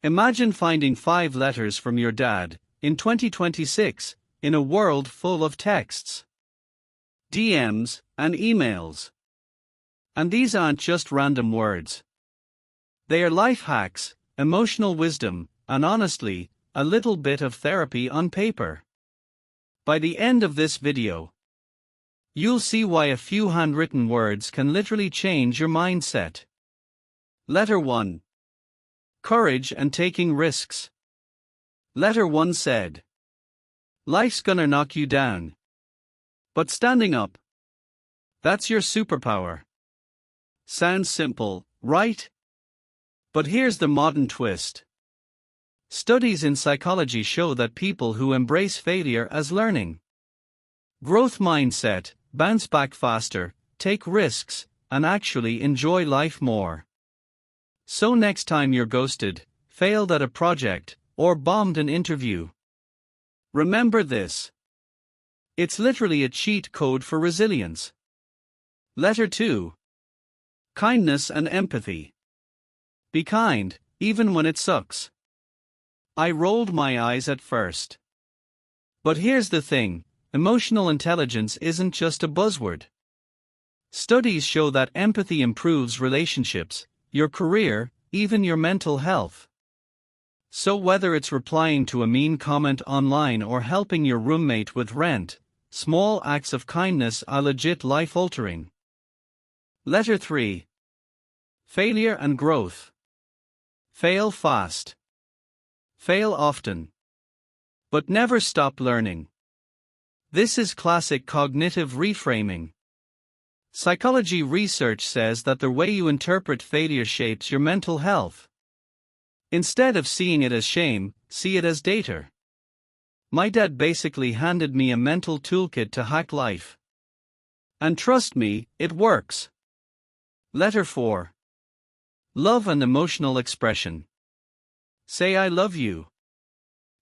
Imagine finding 5 letters from your dad, in 2026, in a world full of texts, DMs, and emails. And these aren't just random words. They are life hacks, emotional wisdom, and honestly, a little bit of therapy on paper. By the end of this video, you'll see why a few handwritten words can literally change your mindset. Letter 1. Courage and taking risks. Letter 1 said, "Life's gonna knock you down. But standing up, that's your superpower." Sounds simple, right? But here's the modern twist. Studies in psychology show that people who embrace failure as learning, growth mindset, bounce back faster, take risks, and actually enjoy life more. So next time you're ghosted, failed at a project, or bombed an interview, remember this. It's literally a cheat code for resilience. Letter 2. Kindness and empathy. Be kind, even when it sucks. I rolled my eyes at first. But here's the thing, emotional intelligence isn't just a buzzword. Studies show that empathy improves relationships, your career, even your mental health. So whether it's replying to a mean comment online or helping your roommate with rent, small acts of kindness are legit life-altering. Letter 3. Failure and growth. Fail fast. Fail often. But never stop learning. This is classic cognitive reframing. Psychology research says that the way you interpret failure shapes your mental health. Instead of seeing it as shame, see it as data. My dad basically handed me a mental toolkit to hack life. And trust me, it works. Letter 4. Love and emotional expression. Say I love you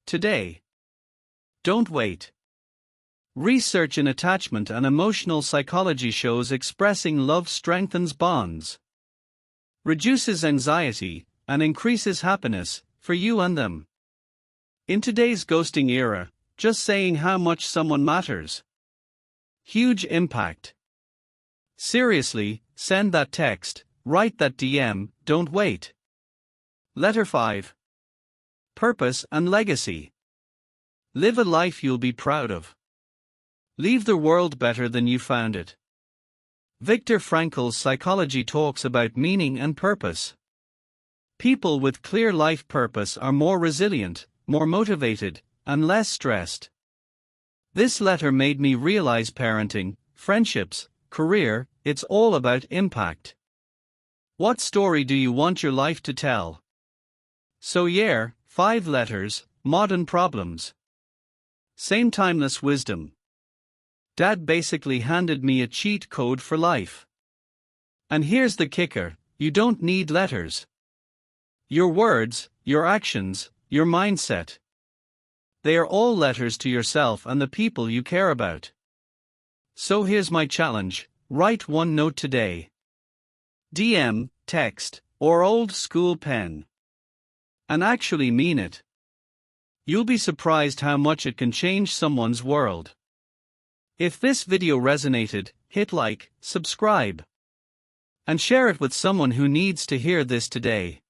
today. Don't wait. Research in attachment and emotional psychology shows expressing love strengthens bonds, reduces anxiety, and increases happiness for you and them. In today's ghosting era, just saying how much someone matters. Huge impact. Seriously, send that text, write that DM, don't wait. Letter 5. Purpose and legacy. Live a life you'll be proud of. Leave the world better than you found it. Viktor Frankl's psychology talks about meaning and purpose. People with clear life purpose are more resilient, more motivated, and less stressed. This letter made me realize parenting, friendships, career, it's all about impact. What story do you want your life to tell? So yeah, 5 letters, modern problems. Same timeless wisdom. Dad basically handed me a cheat code for life. And here's the kicker, you don't need letters. Your words, your actions, your mindset. They are all letters to yourself and the people you care about. So here's my challenge, write 1 note today. DM, text, or old school pen. And actually mean it. You'll be surprised how much it can change someone's world. If this video resonated, hit like, subscribe, and share it with someone who needs to hear this today.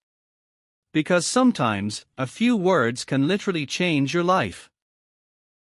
Because sometimes, a few words can literally change your life.